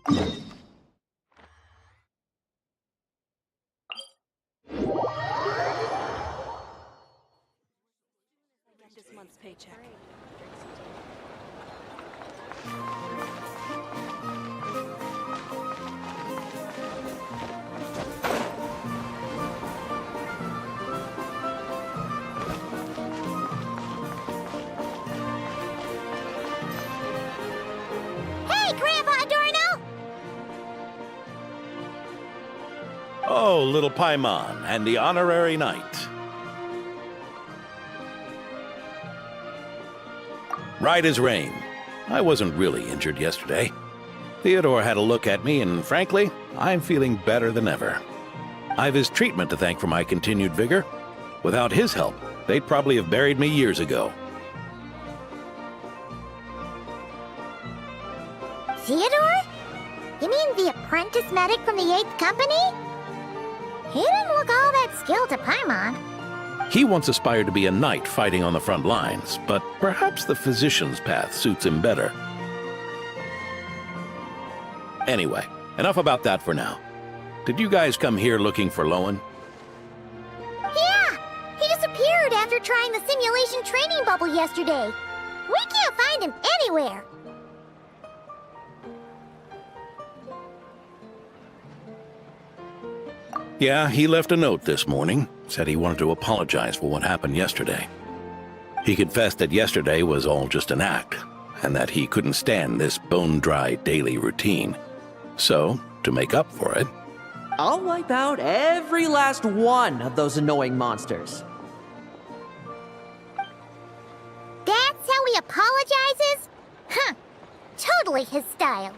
This month's paycheck. Hey, Grandpa Adorno! Oh, little Paimon and the honorary knight. Right as rain. I wasn't really injured yesterday. Theodore had a look at me, and frankly, I'm feeling better than ever. I've his treatment to thank for my continued vigor. Without his help, they'd probably have buried me years ago. Theodore? You mean the apprentice medic from the 8th Company? He didn't look all that skilled to Paimon. He once aspired to be a knight fighting on the front lines, but perhaps the physician's path suits him better. Anyway, enough about that for now. Did you guys come here looking for Lowen? Yeah! He disappeared after trying the simulation training bubble yesterday. We can't find him anywhere. Yeah, he left a note this morning. Said he wanted to apologize for what happened yesterday. He confessed that yesterday was all just an act, and that he couldn't stand this bone-dry daily routine. So, to make up for it, I'll wipe out every last one of those annoying monsters. That's how he apologizes? Huh. Totally his style.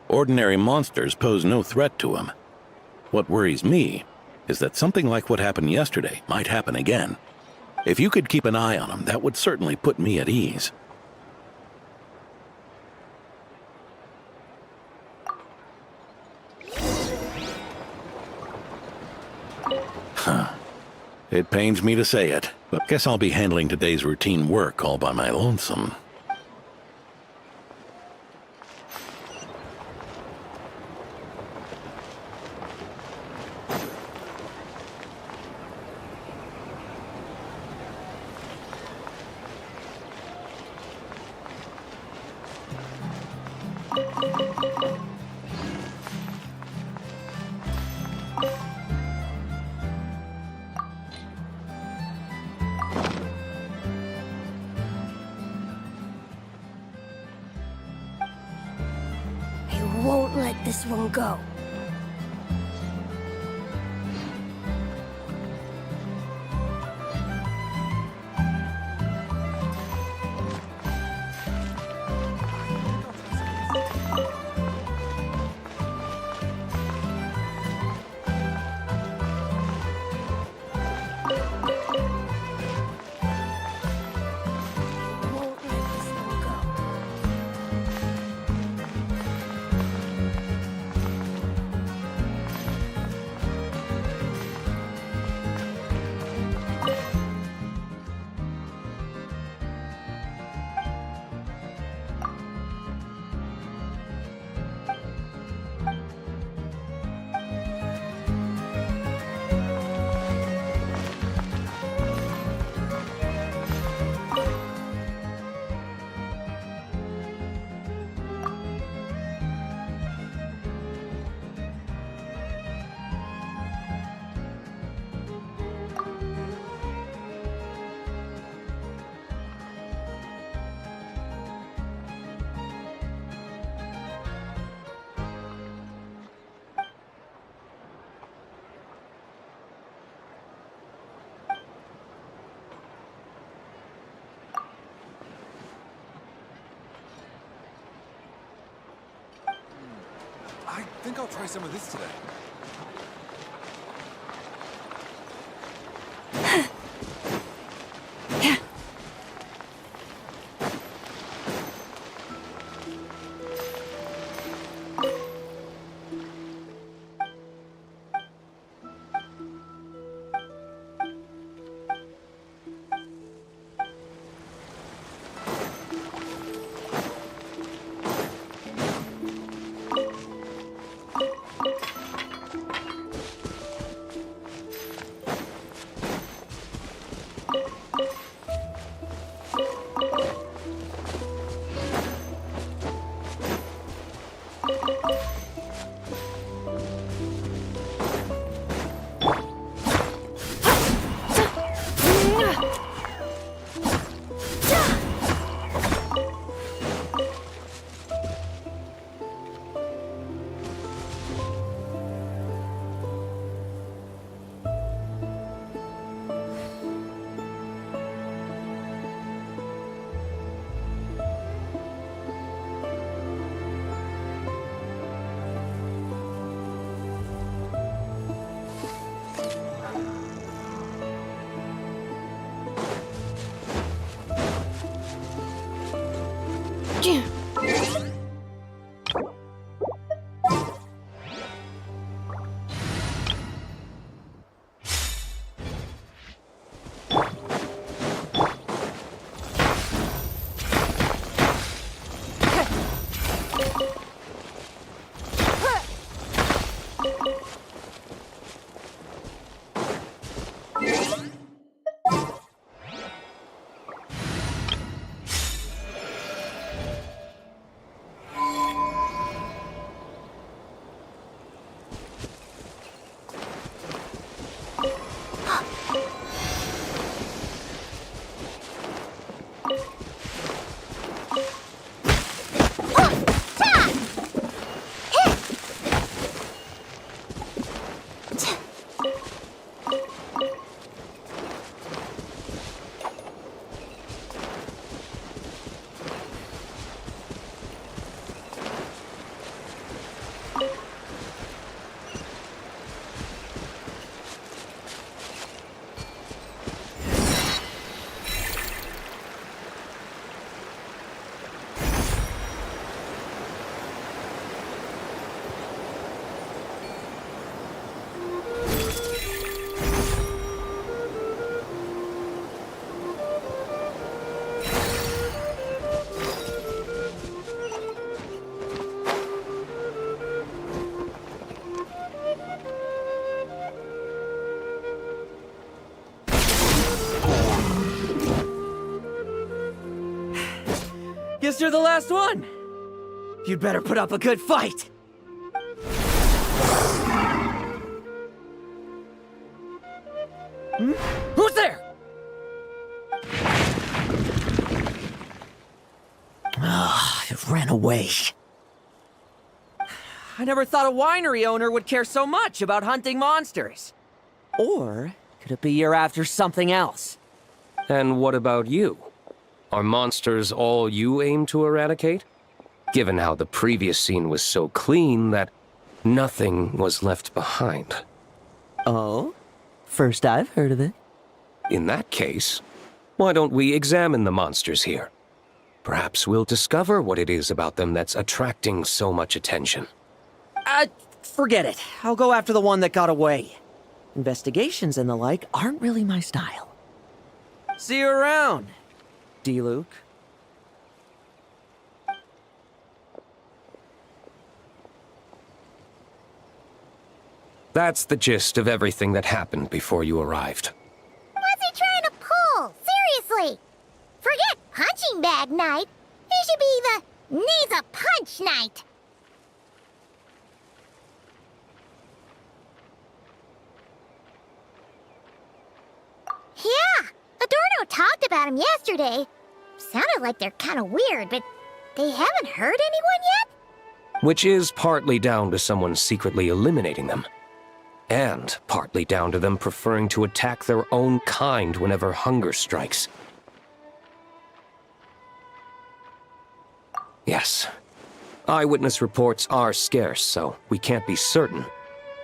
Ordinary monsters pose no threat to him. What worries me is that something like what happened yesterday might happen again. If you could keep an eye on him, that would certainly put me at ease. It pains me to say it, but guess I'll be handling today's routine work all by my lonesome. I won't let this one go. I won't let this one go. I think I'll try some of this today. Guess you're the last one. You'd better put up a good fight. Hmm? Who's there? It ran away. I never thought a winery owner would care so much about hunting monsters. Or could it be you're after something else? And what about you? Are monsters all you aim to eradicate? Given how the previous scene was so clean that nothing was left behind. Oh? First I've heard of it. In that case, why don't we examine the monsters here? Perhaps we'll discover what it is about them that's attracting so much attention. Forget it. I'll go after the one that got away. Investigations and the like aren't really my style. See you around, D-Luke. That's the gist of everything that happened before you arrived. What's he trying to pull? Seriously! Forget punching bag night. It should be the needs a punch night. Yeah, Adorno talked about him yesterday. Sounded like they're kind of weird, but they haven't hurt anyone yet? Which is partly down to someone secretly eliminating them. And partly down to them preferring to attack their own kind whenever hunger strikes. Yes. Eyewitness reports are scarce, so we can't be certain.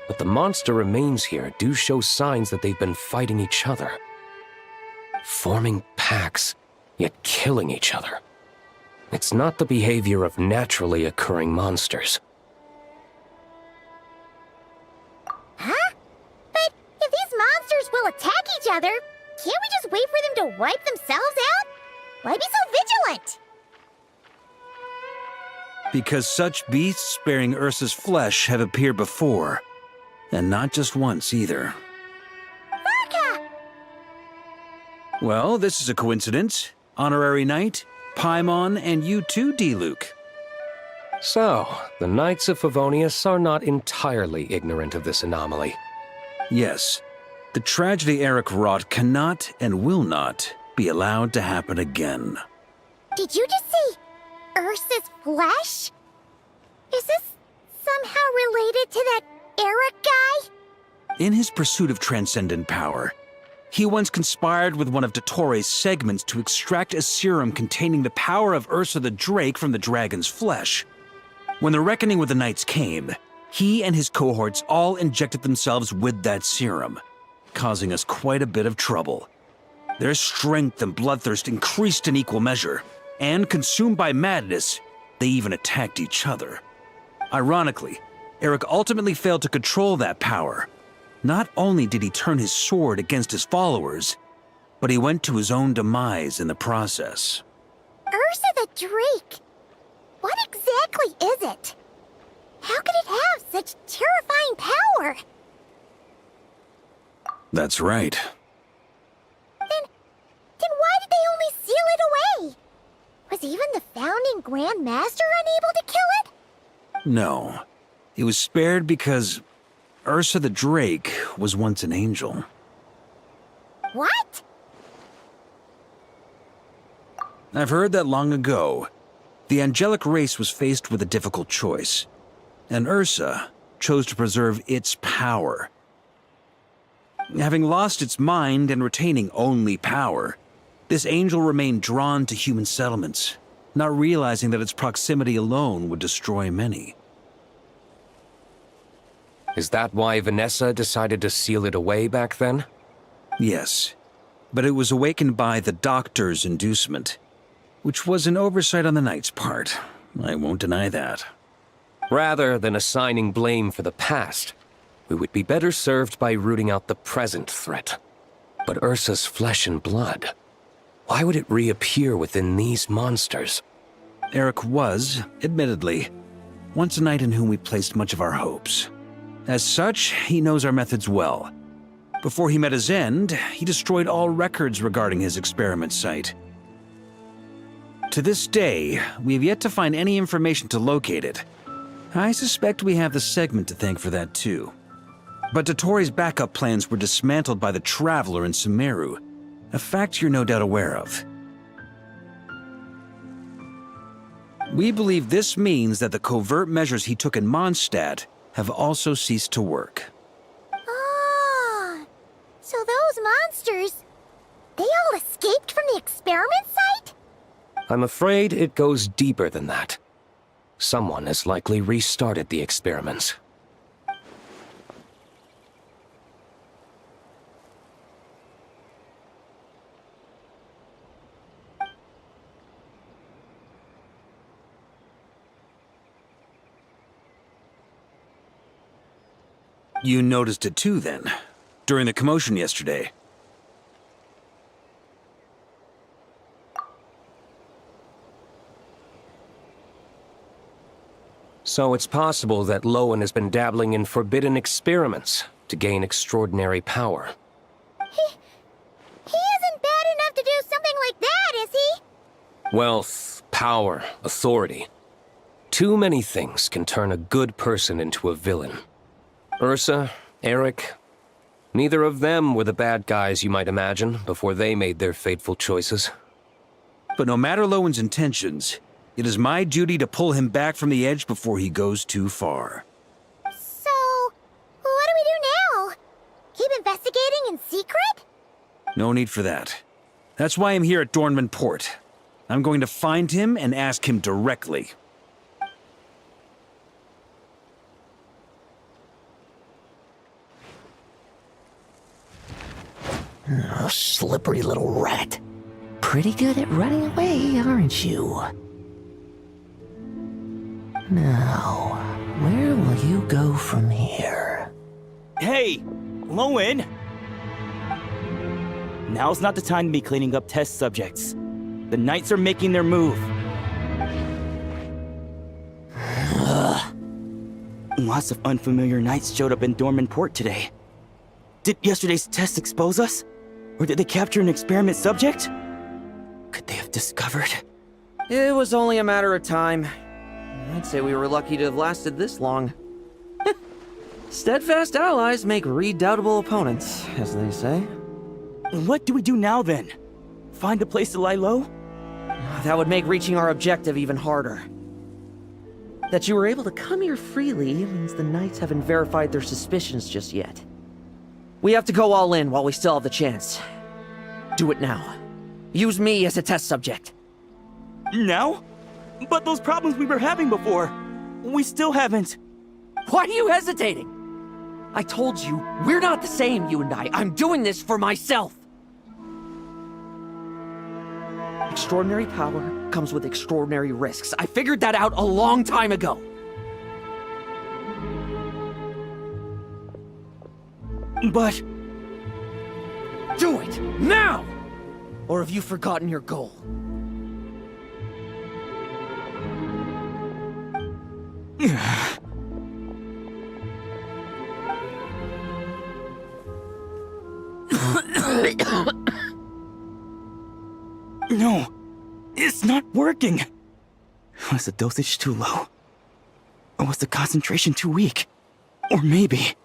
But the monster remains here do show signs that they've been fighting each other. Forming packs, yet killing each other. It's not the behavior of naturally occurring monsters. Huh? But if these monsters will attack each other, can't we just wait for them to wipe themselves out? Why be so vigilant? Because such beasts bearing Ursa's flesh have appeared before. And not just once either. Varka! Well, this is a coincidence. Honorary Knight, Paimon, and you too, D-Luke. So, the Knights of Favonius are not entirely ignorant of this anomaly. Yes, the tragedy Eric wrought cannot and will not be allowed to happen again. Did you just see Ursa's flesh? Is this somehow related to that Eric guy? In his pursuit of transcendent power, he once conspired with one of Dottoro's segments to extract a serum containing the power of Ursa the Drake from the dragon's flesh. When the reckoning with the Knights came, he and his cohorts all injected themselves with that serum, causing us quite a bit of trouble. Their strength and bloodthirst increased in equal measure, and consumed by madness, they even attacked each other. Ironically, Eric ultimately failed to control that power. Not only did he turn his sword against his followers, but he went to his own demise in the process. Ursa the Drake? What exactly is it? How could it have such terrifying power? That's right. Then why did they only seal it away? Was even the founding Grand Master unable to kill it? No. It was spared because Ursa the Drake was once an angel. What? I've heard that long ago, the angelic race was faced with a difficult choice, and Ursa chose to preserve its power. Having lost its mind and retaining only power, this angel remained drawn to human settlements, not realizing that its proximity alone would destroy many. Is that why Vanessa decided to seal it away back then? Yes, but it was awakened by the Doctor's inducement, which was an oversight on the Knight's part. I won't deny that. Rather than assigning blame for the past, we would be better served by rooting out the present threat. But Ursa's flesh and blood, why would it reappear within these monsters? Eric was, admittedly, once a knight in whom we placed much of our hopes. As such, he knows our methods well. Before he met his end, he destroyed all records regarding his experiment site. To this day, we have yet to find any information to locate it. I suspect we have the segment to thank for that too. But Dottoro's backup plans were dismantled by the Traveler in Sumeru, a fact you're no doubt aware of. We believe this means that the covert measures he took in Mondstadt have also ceased to work. Ah, so those monsters, they all escaped from the experiment site? I'm afraid it goes deeper than that. Someone has likely restarted the experiments. You noticed it too, then, during the commotion yesterday. So it's possible that Lowen has been dabbling in forbidden experiments to gain extraordinary power. He isn't bad enough to do something like that, is he? Wealth, power, authority. Too many things can turn a good person into a villain. Ursa, Eric, neither of them were the bad guys you might imagine before they made their fateful choices. But no matter Lowen's intentions, it is my duty to pull him back from the edge before he goes too far. So, what do we do now? Keep investigating in secret? No need for that. That's why I'm here at Dornman Port. I'm going to find him and ask him directly. Oh, slippery little rat. Pretty good at running away, aren't you? Now, where will you go from here? Hey, Lowen! Now's not the time to be cleaning up test subjects. The Knights are making their move. Lots of unfamiliar Knights showed up in Dorman Port today. Did yesterday's test expose us? Or did they capture an experiment subject? Could they have discovered? It was only a matter of time. I'd say we were lucky to have lasted this long. Steadfast allies make redoubtable opponents, as they say. What do we do now then? Find a place to lie low? That would make reaching our objective even harder. That you were able to come here freely means the Knights haven't verified their suspicions just yet. We have to go all in while we still have the chance. Do it now. Use me as a test subject. Now? But those problems we were having before, we still haven't. Why are you hesitating? I told you, we're not the same, you and I. I'm doing this for myself. Extraordinary power comes with extraordinary risks. I figured that out a long time ago. But... Do it, now! Or have you forgotten your goal? No, it's not working. Was the dosage too low? Or was the concentration too weak? Or maybe...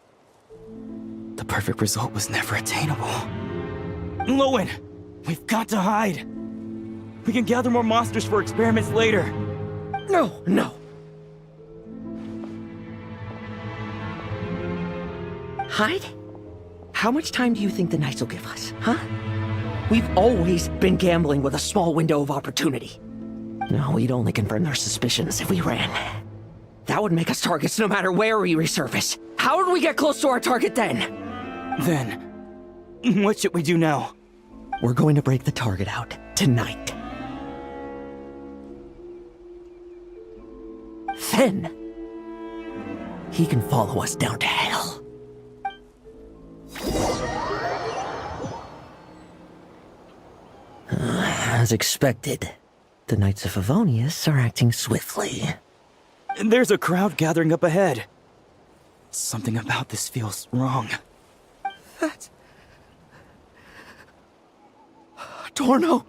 the perfect result was never attainable. Lowen, we've got to hide. We can gather more monsters for experiments later. No, no. Hide? How much time do you think the Knights will give us, huh? We've always been gambling with a small window of opportunity. No, we'd only confirm their suspicions if we ran. That would make us targets no matter where we resurface. How would we get close to our target then? Then, what should we do now? We're going to break the target out tonight. Then, he can follow us down to hell. As expected, the Knights of Favonius are acting swiftly. There's a crowd gathering up ahead. Something about this feels wrong. That's... Torno!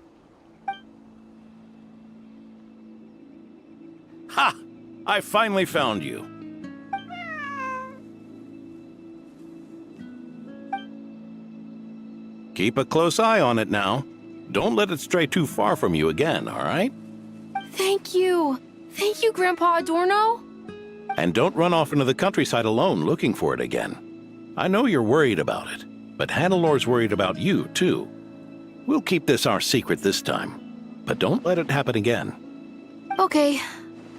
Ha! I finally found you. Keep a close eye on it now. Don't let it stray too far from you again, all right? Thank you. Thank you, Grandpa Adorno. And don't run off into the countryside alone looking for it again. I know you're worried about it, but Hannelor's worried about you, too. We'll keep this our secret this time, but don't let it happen again. Okay,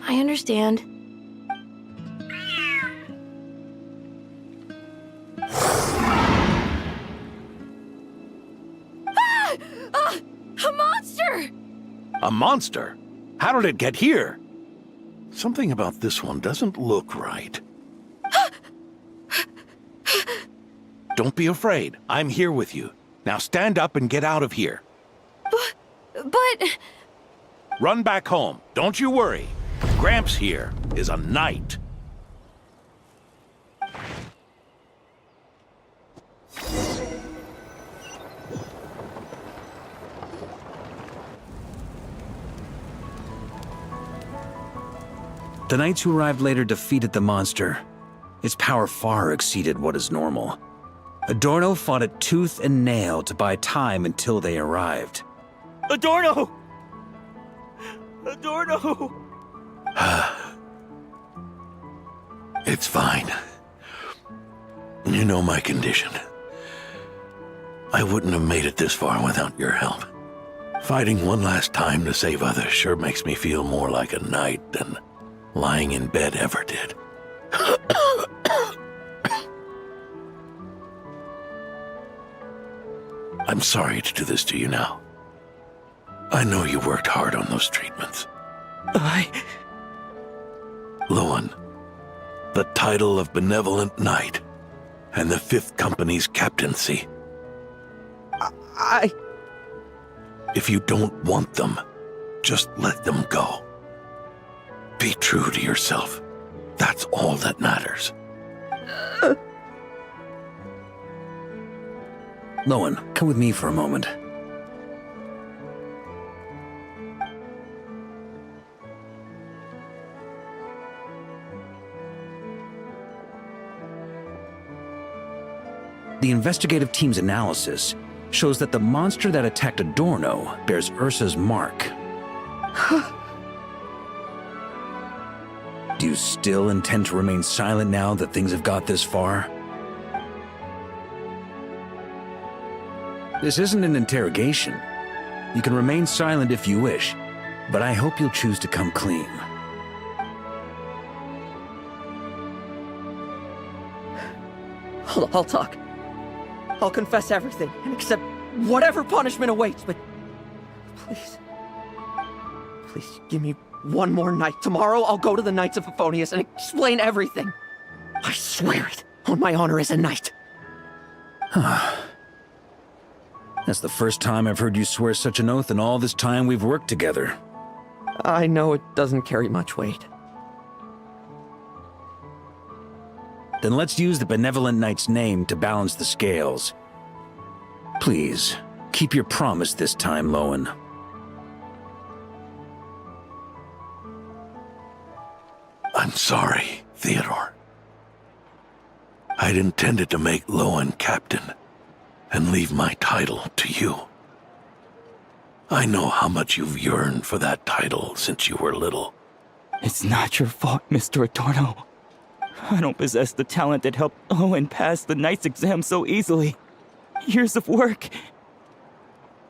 I understand. A monster! A monster? How did it get here? Something about this one doesn't look right. Don't be afraid. I'm here with you. Now stand up and get out of here. But... Run back home. Don't you worry. Gramps here is a knight. The knights who arrived later defeated the monster. Its power far exceeded what is normal. Adorno fought it tooth and nail to buy time until they arrived. Adorno! Adorno! It's fine. You know my condition. I wouldn't have made it this far without your help. Fighting one last time to save others sure makes me feel more like a knight than lying in bed ever did. I'm sorry to do this to you now. I know you worked hard on those treatments. Lowen, the title of Benevolent Knight and the 5th Company's captaincy. If you don't want them, just let them go. Be true to yourself. That's all that matters. Lowen, come with me for a moment. The investigative team's analysis shows that the monster that attacked Adorno bears Ursa's mark. Do you still intend to remain silent now that things have got this far? This isn't an interrogation. You can remain silent if you wish, but I hope you'll choose to come clean. I'll talk. I'll confess everything and accept whatever punishment awaits, but please, please give me one more night. Tomorrow I'll go to the Knights of Euphonius and explain everything. I swear it, on my honor as a knight. That's the first time I've heard you swear such an oath in all this time we've worked together. I know it doesn't carry much weight. Then let's use the Benevolent Knight's name to balance the scales. Please, keep your promise this time, Lowen. I'm sorry, Theodore. I'd intended to make Lowen captain and leave my title to you. I know how much you've yearned for that title since you were little. It's not your fault, Mr. Adorno. I don't possess the talent that helped Owen pass the Knight's exam so easily. Years of work.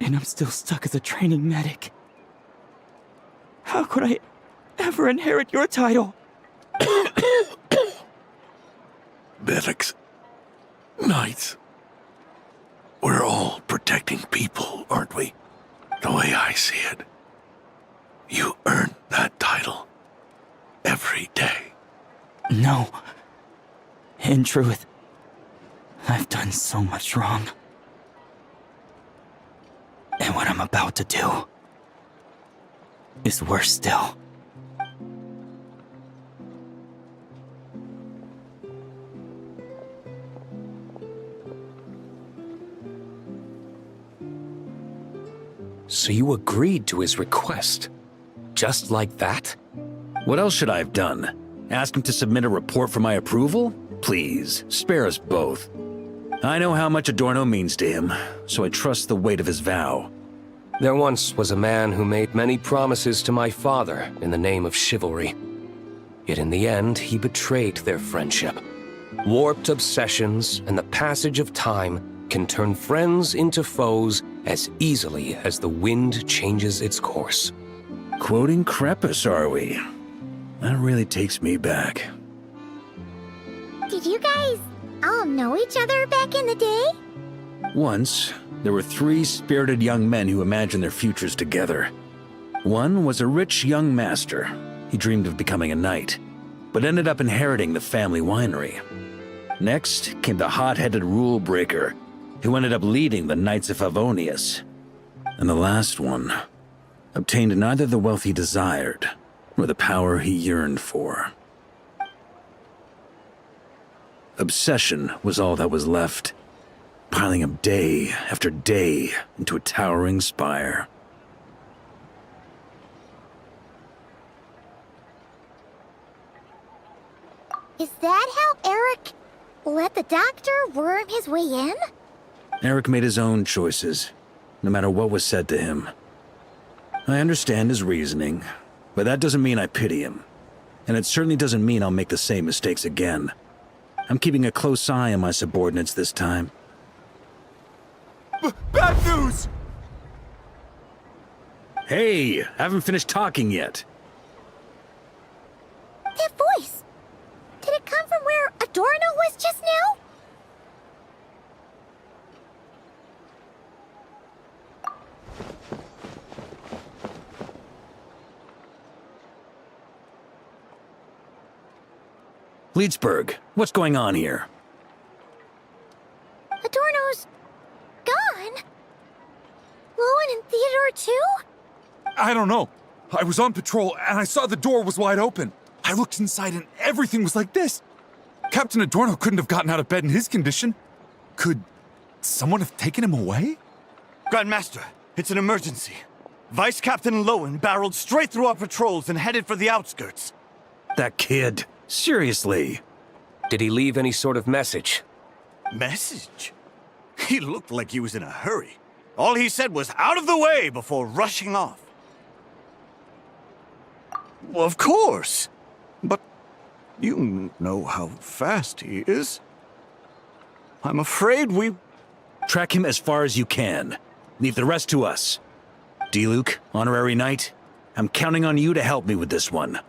And I'm still stuck as a training medic. How could I ever inherit your title? Medics, knights, we're all protecting people, aren't we? The way I see it, you earn that title every day. No. In truth, I've done so much wrong. And what I'm about to do is worse still. So you agreed to his request? Just like that? What else should I have done? Ask him to submit a report for my approval? Please, spare us both. I know how much Adorno means to him, so I trust the weight of his vow. There once was a man who made many promises to my father in the name of chivalry. Yet in the end, he betrayed their friendship. Warped obsessions and the passage of time can turn friends into foes as easily as the wind changes its course. Quoting Crepus, are we? That really takes me back. Did you guys all know each other back in the day? Once, there were 3 spirited young men who imagined their futures together. One was a rich young master. He dreamed of becoming a knight, but ended up inheriting the family winery. Next came the hot-headed rule breaker, who ended up leading the Knights of Favonius. And the last one obtained neither the wealth he desired, nor the power he yearned for. Obsession was all that was left, piling up day after day into a towering spire. Is that how Eric let the doctor worm his way in? Eric made his own choices, no matter what was said to him. I understand his reasoning, but that doesn't mean I pity him. And it certainly doesn't mean I'll make the same mistakes again. I'm keeping a close eye on my subordinates this time. Bad news! Hey, haven't finished talking yet. That voice! Did it come from where Adorno was just now? Leedsburg, what's going on here? Adorno's gone? Lowen and Theodore too? I don't know. I was on patrol and I saw the door was wide open. I looked inside and everything was like this. Captain Adorno couldn't have gotten out of bed in his condition. Could someone have taken him away? Grandmaster, it's an emergency. Vice Captain Lowen barreled straight through our patrols and headed for the outskirts. That kid. Seriously. Did he leave any sort of message? Message? He looked like he was in a hurry. All he said was out of the way before rushing off. Well, of course. But you know how fast he is. I'm afraid we... Track him as far as you can. Leave the rest to us. D-Luke, honorary knight, I'm counting on you to help me with this one.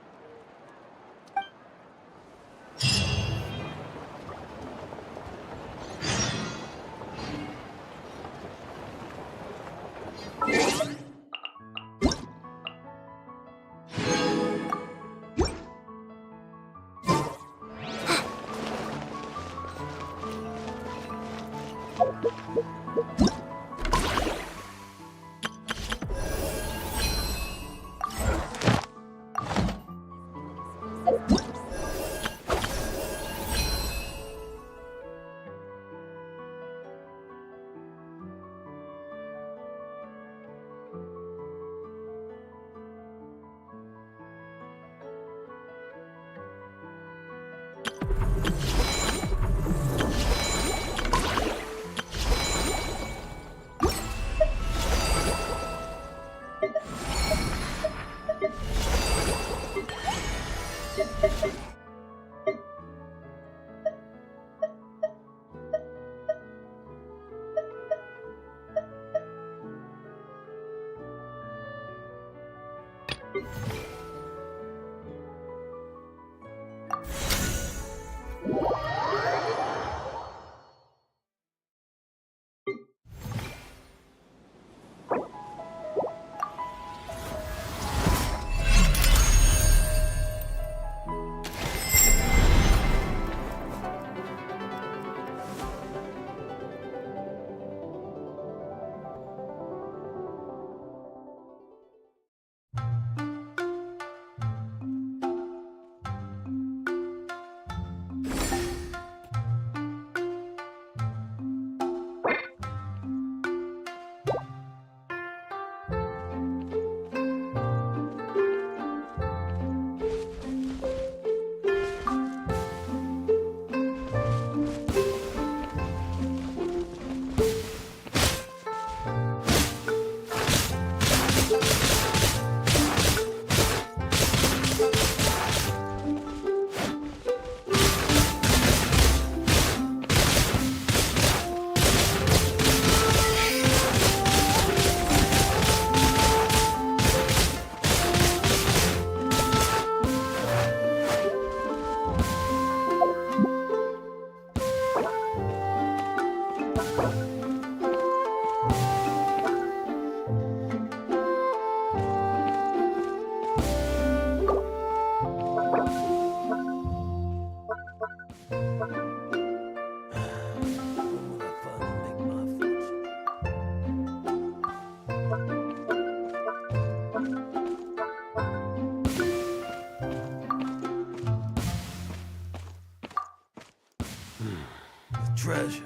Treasure.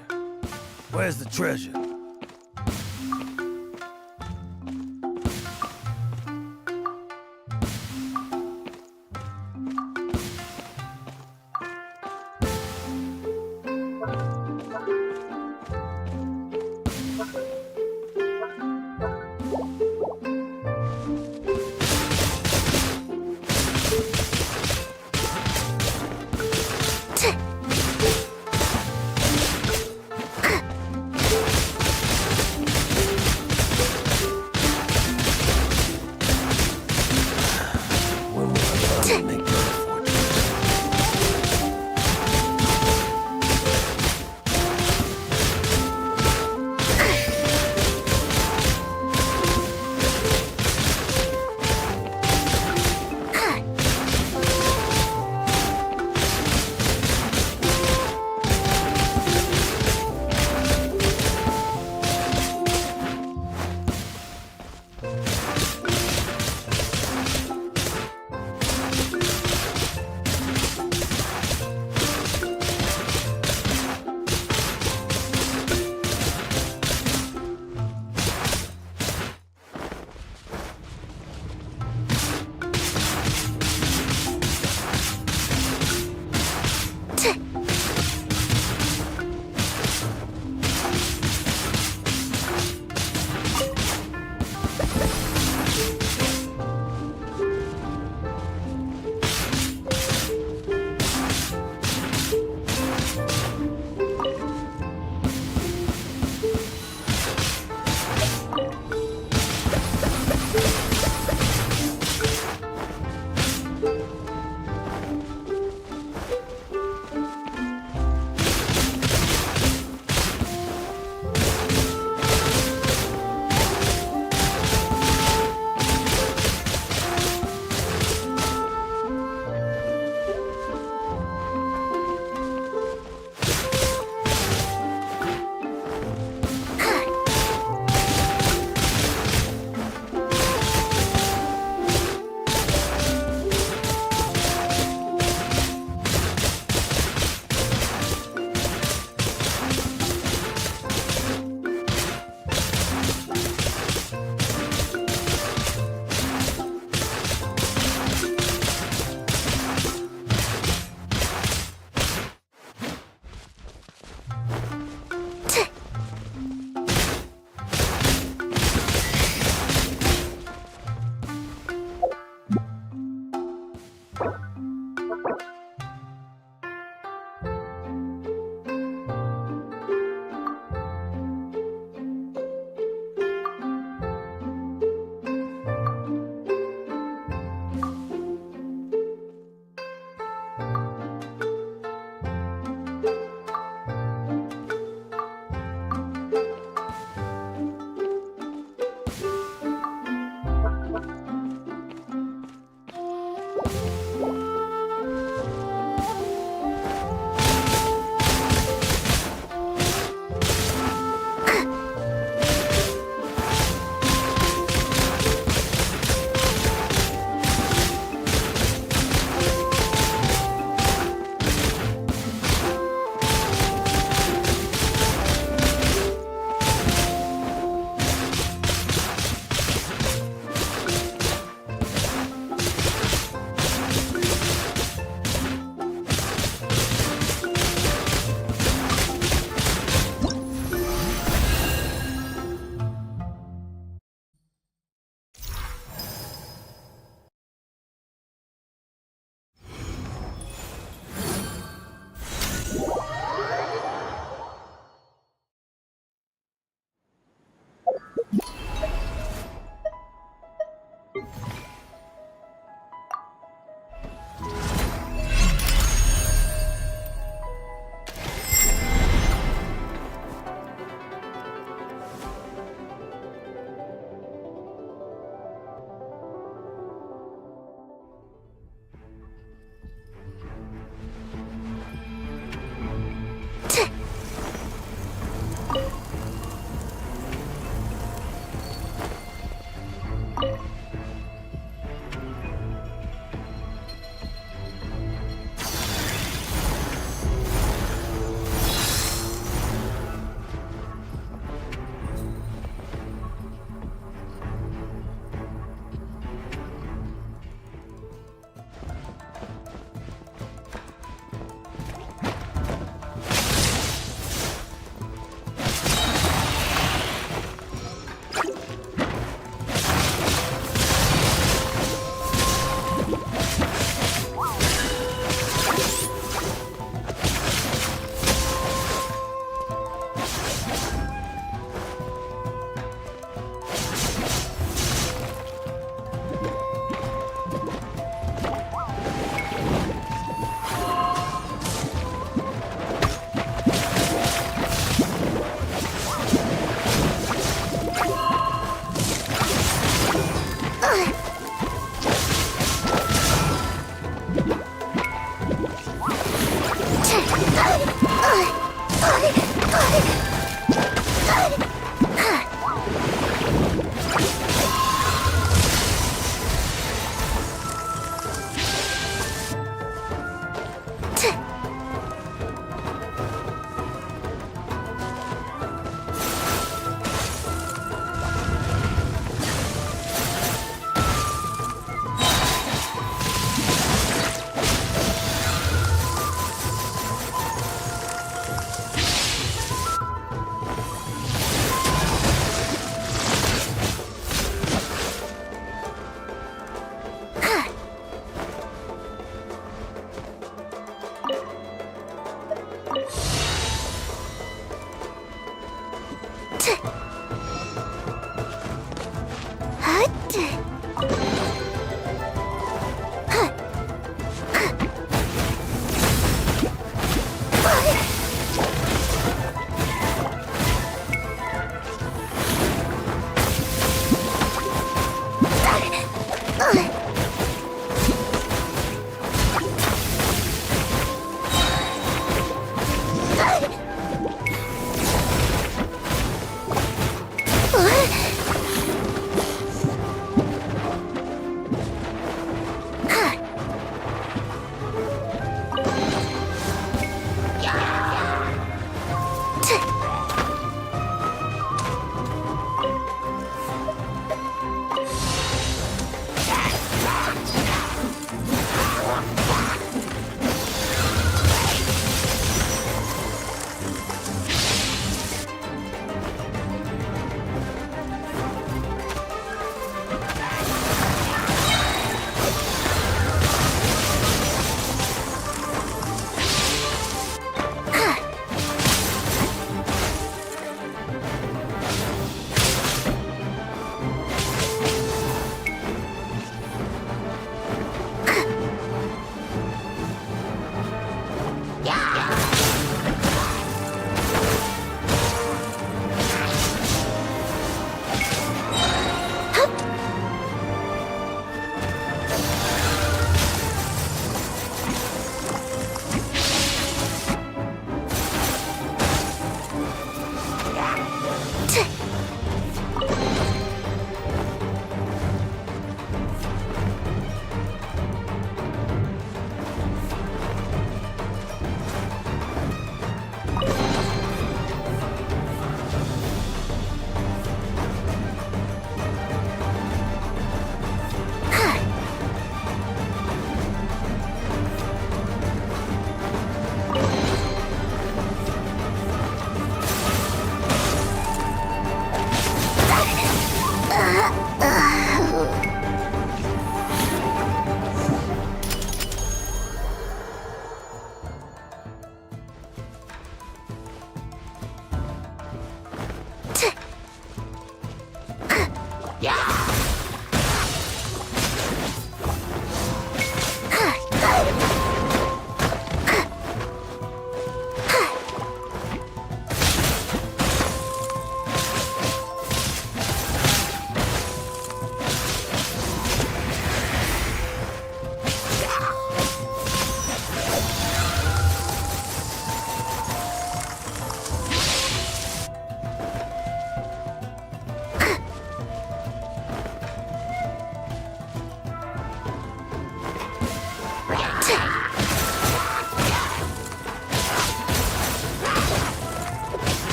Where's the treasure?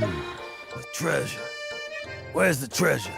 The treasure. Where's the treasure?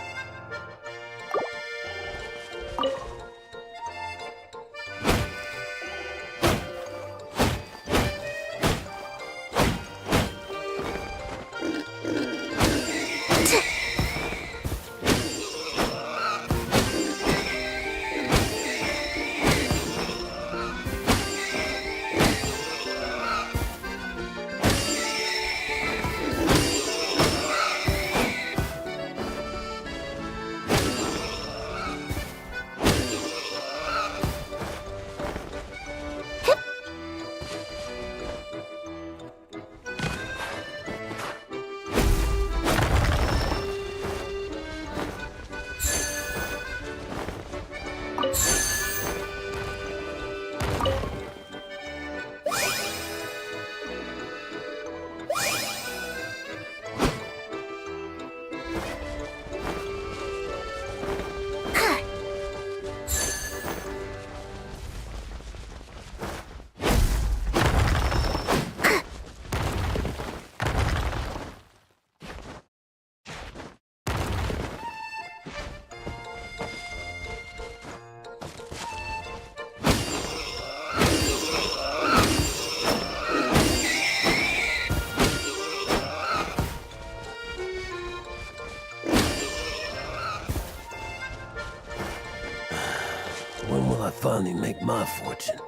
When will I finally make my fortune?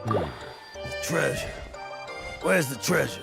The treasure. Where's the treasure?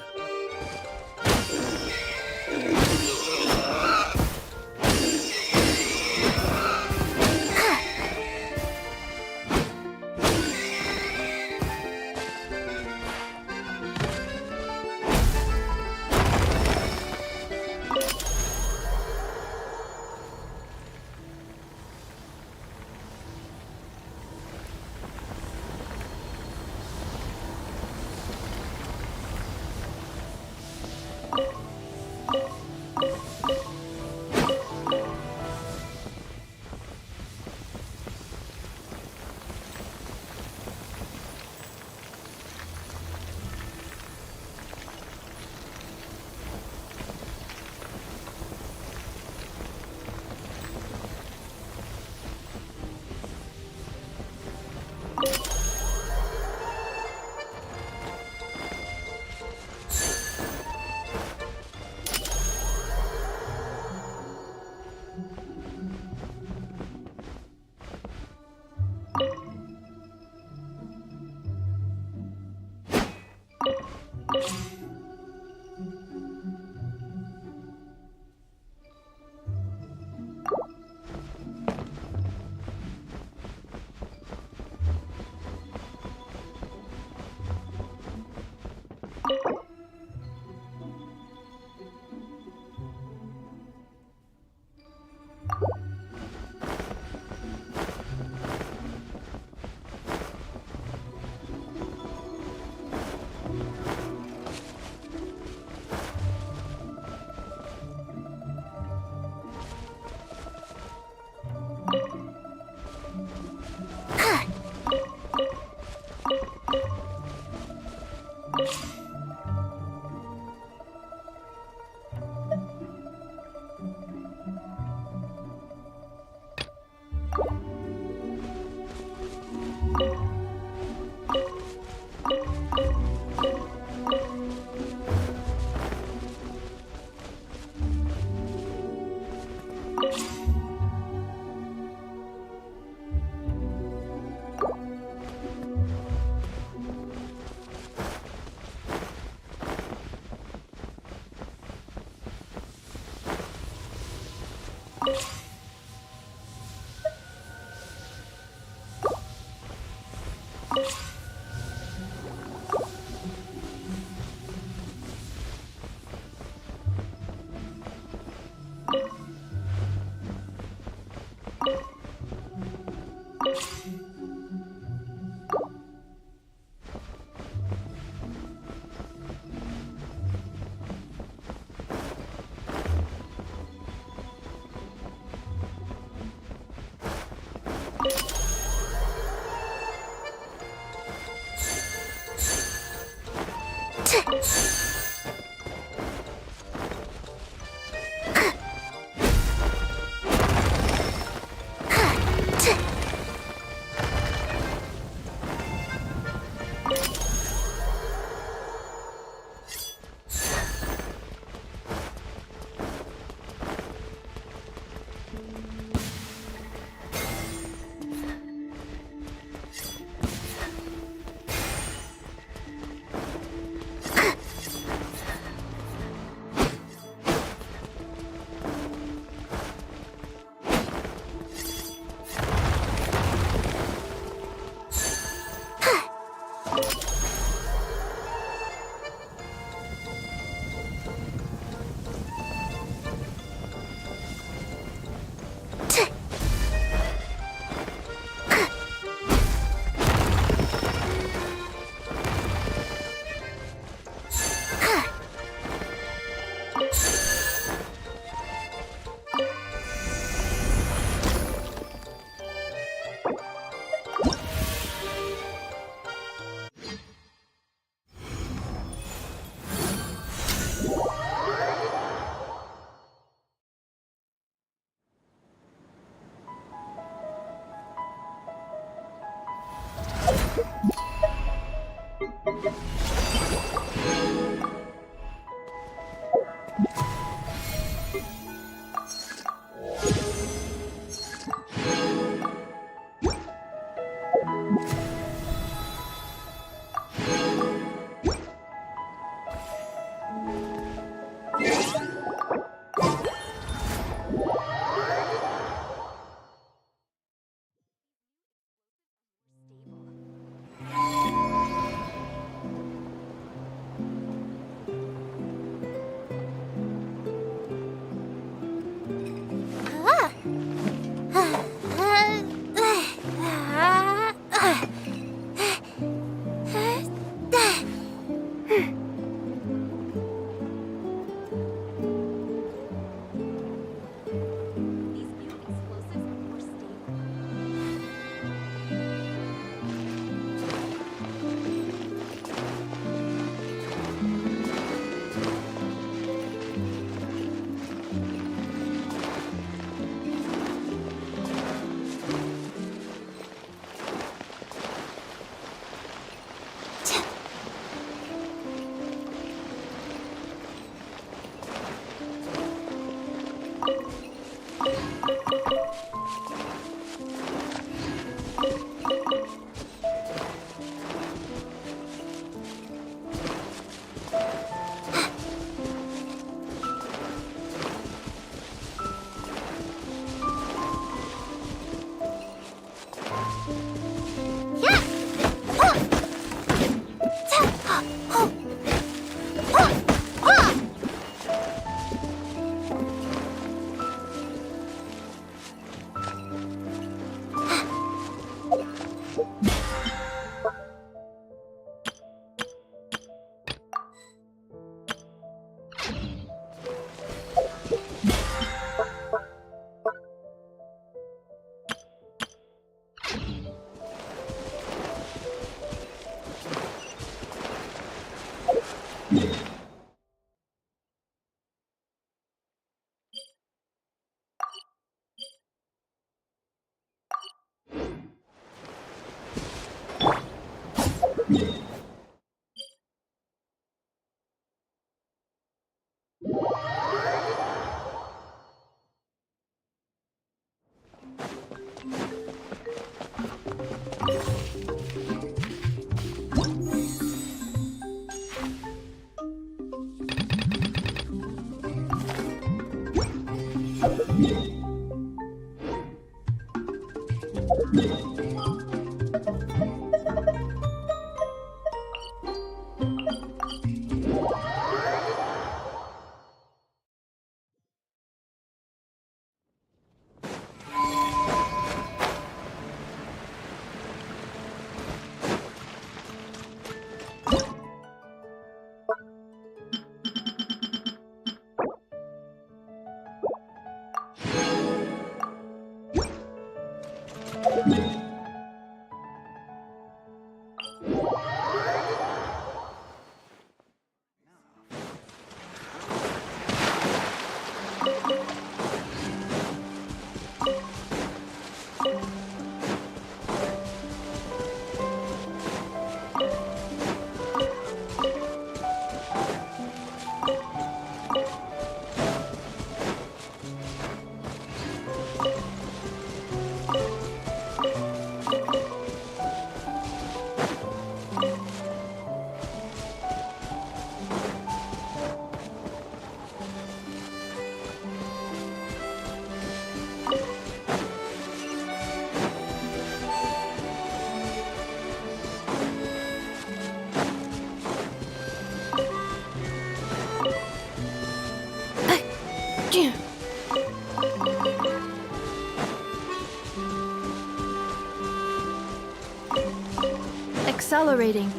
Accelerating.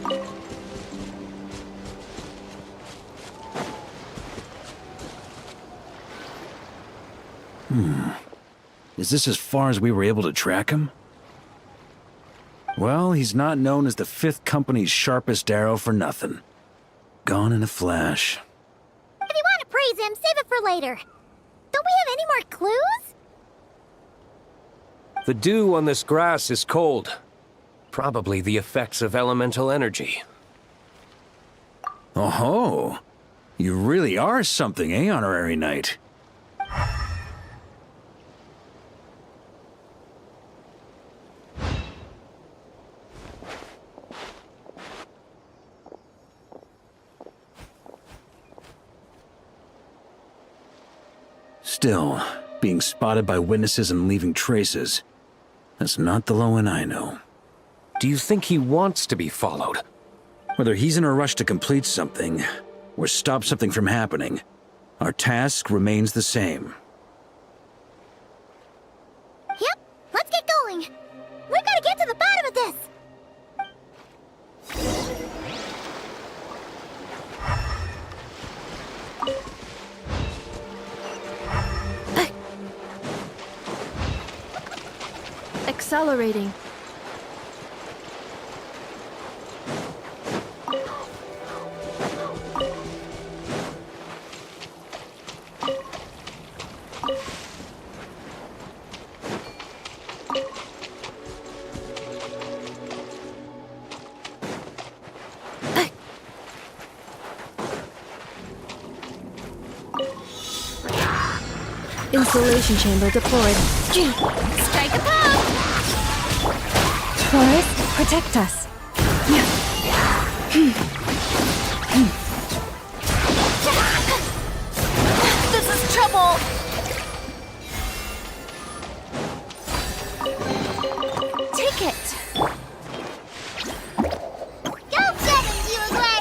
Is this as far as we were able to track him? Well, he's not known as the 5th Company's sharpest arrow for nothing. Gone in a flash. If you want to praise him, save it for later. Don't we have any more clues? The dew on this grass is cold. Probably the effects of elemental energy. Oh, you really are something, eh, Honorary Knight? Still, being spotted by witnesses and leaving traces, that's not the Lowen I know. Do you think he wants to be followed? Whether he's in a rush to complete something, or stop something from happening, our task remains the same. Yep, let's get going. We've got to get to the bottom of this. Accelerating. Insulation chamber deployed. Strike a pose! Forest, protect us. This is trouble! Take it! Go get him, Uruguay!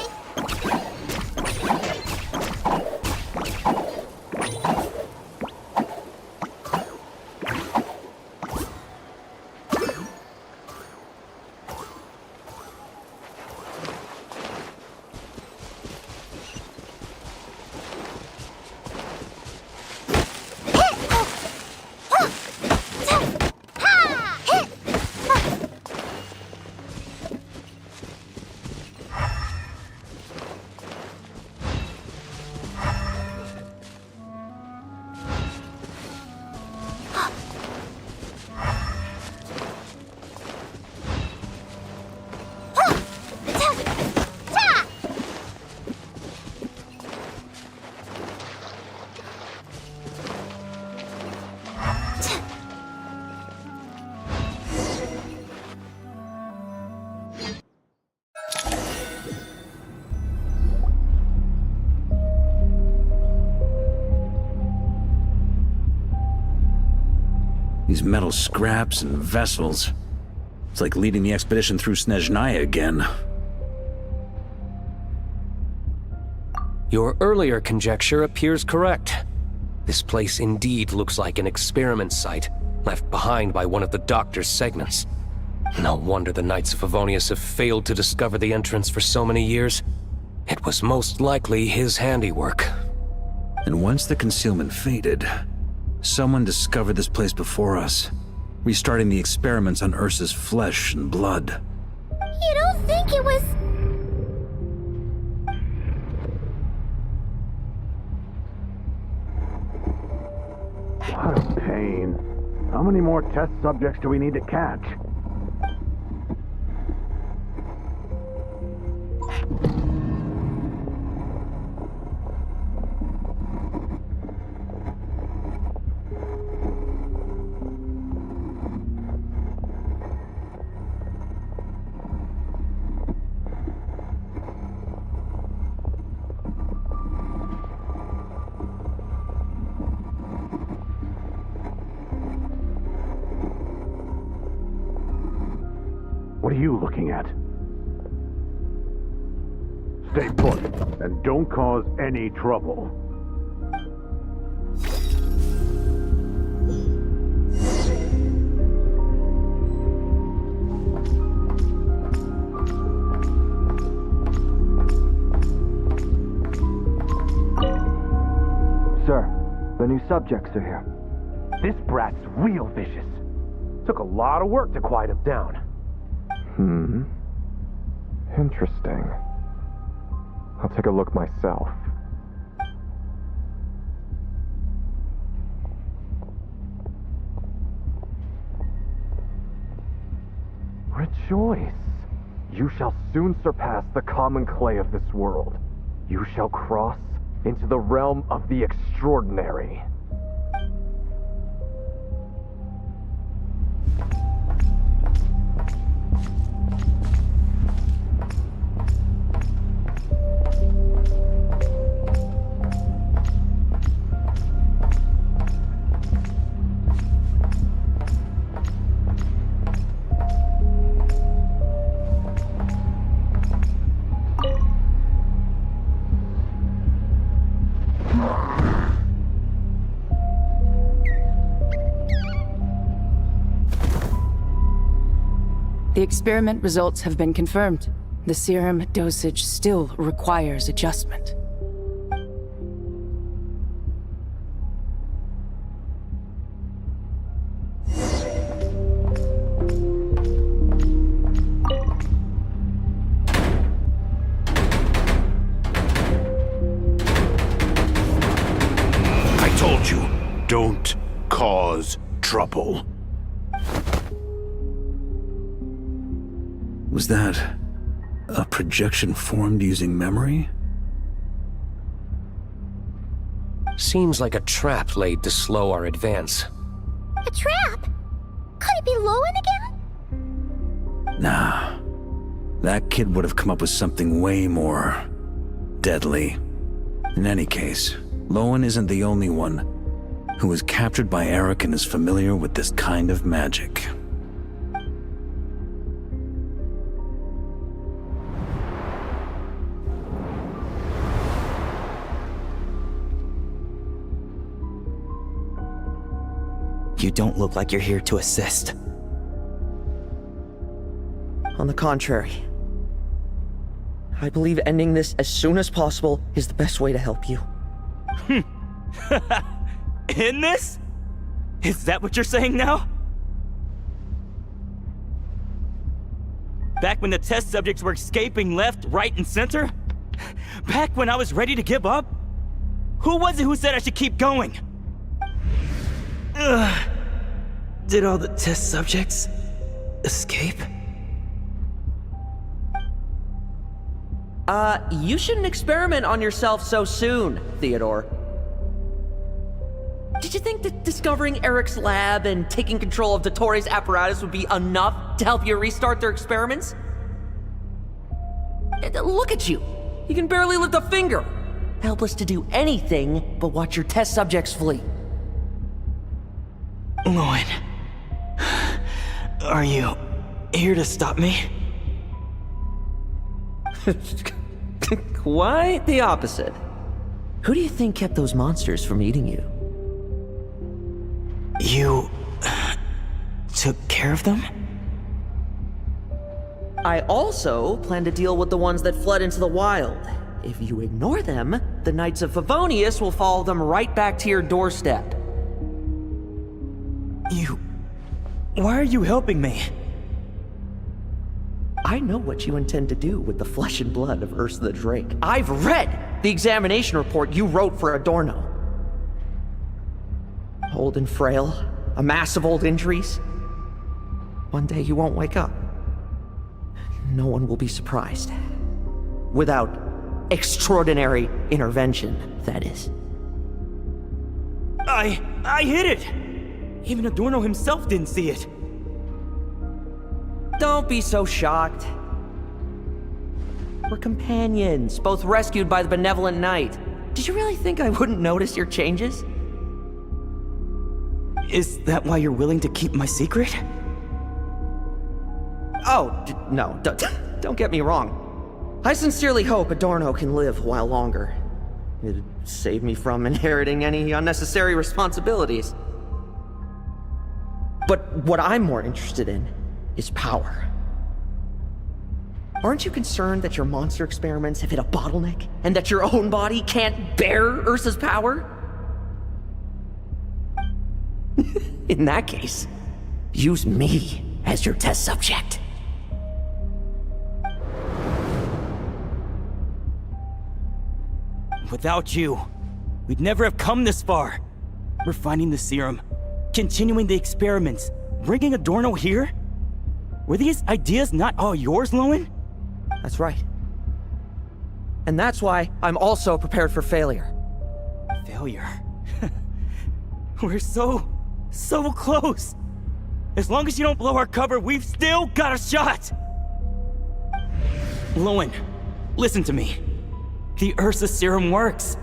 These metal scraps and vessels. It's like leading the expedition through Snezhnaya again. Your earlier conjecture appears correct. This place indeed looks like an experiment site, left behind by one of the Doctor's segments. No wonder the Knights of Favonius have failed to discover the entrance for so many years. It was most likely his handiwork. And once the concealment faded, someone discovered this place before us, restarting the experiments on Ursa's flesh and blood. You don't think it was... What a pain. How many more test subjects do we need to catch? What are you looking at? Stay put, and don't cause any trouble. Sir, the new subjects are here. This brat's real vicious. Took a lot of work to quiet him down. Interesting. I'll take a look myself. Rejoice! You shall soon surpass the common clay of this world. you shall cross into the realm of the extraordinary. The experiment results have been confirmed. The serum dosage still requires adjustment. I told you, don't cause trouble. Was that a projection formed using memory? Seems like a trap laid to slow our advance. A trap? Could it be Lowen again? Nah. That kid would have come up with something way more deadly. In any case, Lowen isn't the only one who was captured by Eric and is familiar with this kind of magic. You don't look like you're here to assist. On the contrary, I believe ending this as soon as possible is the best way to help you. In this? Is that what you're saying now? Back when the test subjects were escaping left, right, and center? Back when I was ready to give up? Who was it who said I should keep going? Did all the test subjects escape? You shouldn't experiment on yourself so soon, Theodore. Did you think that discovering Eric's lab and taking control of Dottores' apparatus would be enough to help you restart their experiments? Look at you. You can barely lift a finger. Helpless to do anything but watch your test subjects flee. Lowen, are you here to stop me? Quite the opposite. Who do you think kept those monsters from eating you? You took care of them? I also plan to deal with the ones that fled into the wild. If you ignore them, the Knights of Favonius will follow them right back to your doorstep. Why are you helping me? I know what you intend to do with the flesh and blood of Ursa the Drake. I've read the examination report you wrote for Adorno. Old and frail, a mass of old injuries. One day you won't wake up. No one will be surprised. Without extraordinary intervention, that is. I hit it! Even Adorno himself didn't see it. Don't be so shocked. We're companions, both rescued by the benevolent knight. Did you really think I wouldn't notice your changes? Is that why you're willing to keep my secret? Oh, no, don't get me wrong. I sincerely hope Adorno can live a while longer. It'd save me from inheriting any unnecessary responsibilities. But what I'm more interested in is power. Aren't you concerned that your monster experiments have hit a bottleneck and that your own body can't bear Ursa's power? In that case, use me as your test subject. Without you, we'd never have come this far. We're finding the serum, continuing the experiments, bringing Adorno here? Were these ideas not all yours, Lowen? That's right. And that's why I'm also prepared for failure. Failure? We're so close. As long as you don't blow our cover, we've still got a shot! Lowen, listen to me. The Ursa serum works.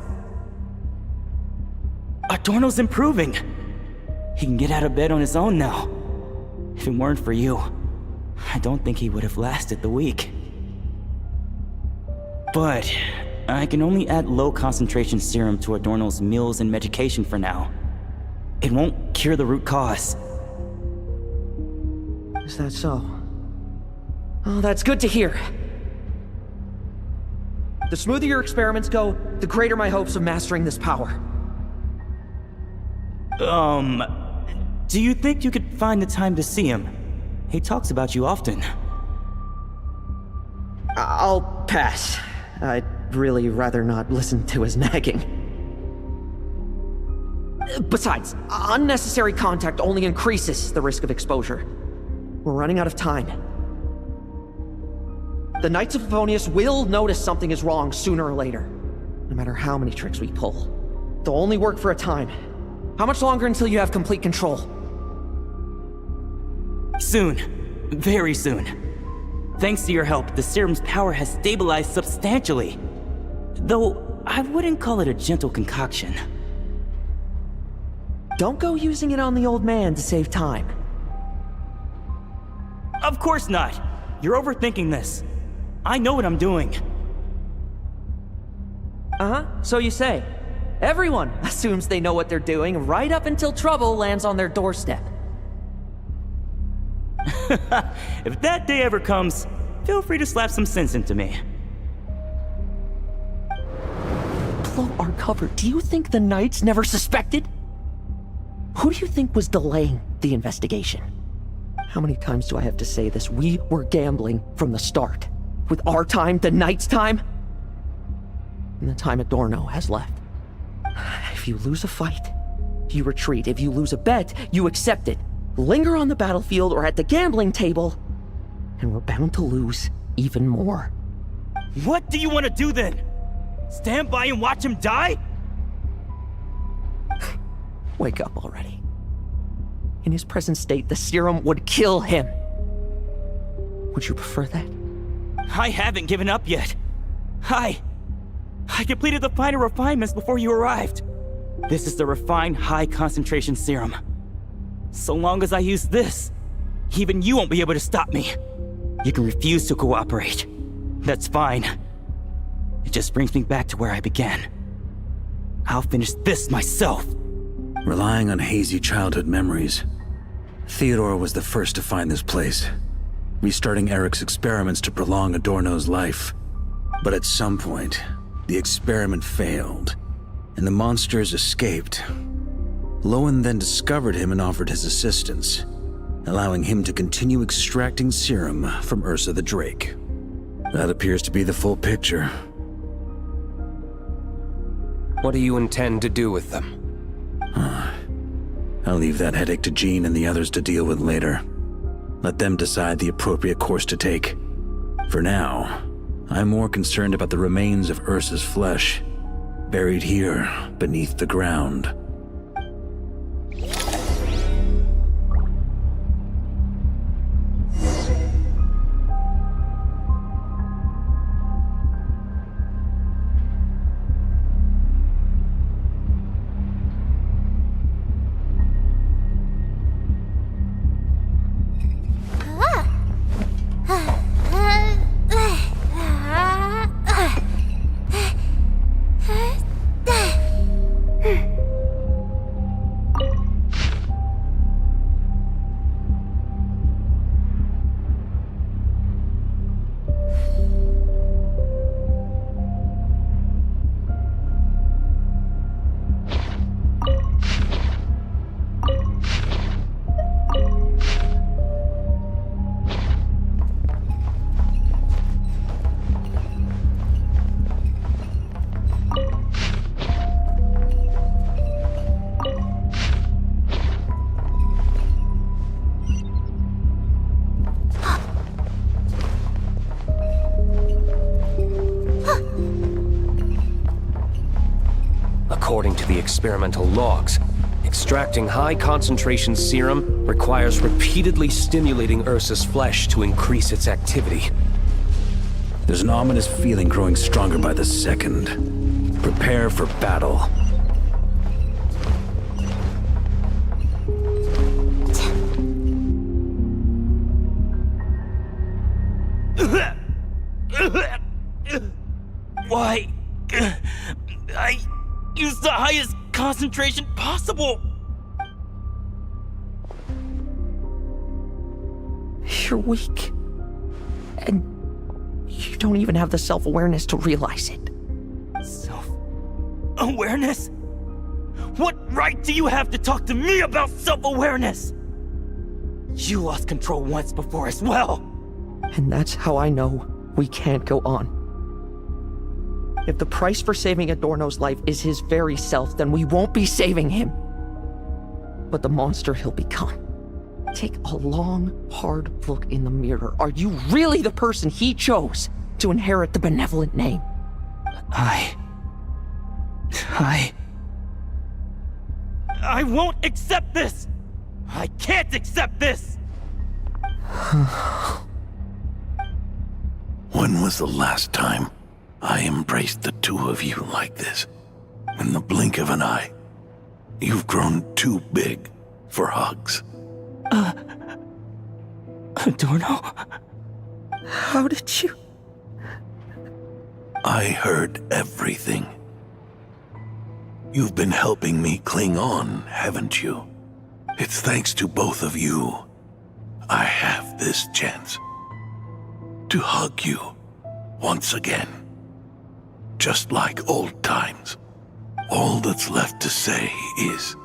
Adorno's improving. He can get out of bed on his own now. If it weren't for you, I don't think he would have lasted the week. But I can only add low concentration serum to Adorno's meals and medication for now. It won't cure the root cause. Is that so? Oh, that's good to hear. The smoother your experiments go, the greater my hopes of mastering this power. Do you think you could find the time to see him? He talks about you often. I'll pass. I'd really rather not listen to his nagging. Besides, unnecessary contact only increases the risk of exposure. We're running out of time. The Knights of Favonius will notice something is wrong sooner or later, no matter how many tricks we pull. They'll only work for a time. How much longer until you have complete control? Soon. Very soon. Thanks to your help, the serum's power has stabilized substantially. Though, I wouldn't call it a gentle concoction. Don't go using it on the old man to save time. Of course not! You're overthinking this. I know what I'm doing. Uh-huh, so you say. Everyone assumes they know what they're doing right up until trouble lands on their doorstep. If that day ever comes, feel free to slap some sense into me. Blow our cover. Do you think the Knights never suspected? Who do you think was delaying the investigation? How many times do I have to say this? We were gambling from the start. With our time, the Knights' time, and the time Adorno has left. If you lose a fight, you retreat. If you lose a bet, you accept it. Linger on the battlefield or at the gambling table, and we're bound to lose even more. What do you want to do then? Stand by and watch him die? Wake up already. In his present state, the serum would kill him. Would you prefer that? I haven't given up yet. I completed the final refinements before you arrived. This is the refined high-concentration serum. So long as I use this, even you won't be able to stop me. You can refuse to cooperate. That's fine. It just brings me back to where I began. I'll finish this myself. Relying on hazy childhood memories, Theodore was the first to find this place, restarting Eric's experiments to prolong Adorno's life. But at some point, the experiment failed, and the monsters escaped. Lowen then discovered him and offered his assistance, allowing him to continue extracting serum from Ursa the Drake. That appears to be the full picture. What do you intend to do with them? I'll leave that headache to Jean and the others to deal with later. Let them decide the appropriate course to take. For now, I'm more concerned about the remains of Ursa's flesh, buried here beneath the ground. According to the experimental logs, extracting high-concentration serum requires repeatedly stimulating Ursa's flesh to increase its activity. There's an ominous feeling growing stronger by the second. Prepare for battle. Why? I used the highest concentration possible! You're weak. And you don't even have the self-awareness to realize it. Self-awareness? What right do you have to talk to me about self-awareness? You lost control once before as well. And that's how I know we can't go on. If the price for saving Adorno's life is his very self, then we won't be saving him, but the monster he'll become. Take a long, hard look in the mirror. Are you really the person he chose to inherit the benevolent name? I won't accept this! I can't accept this! When was the last time I embraced the two of you like this? In the blink of an eye. You've grown too big for hugs. Adorno? How did you? I heard everything. You've been helping me cling on, haven't you? It's thanks to both of you I have this chance to hug you once again. Just like old times. All that's left to say is,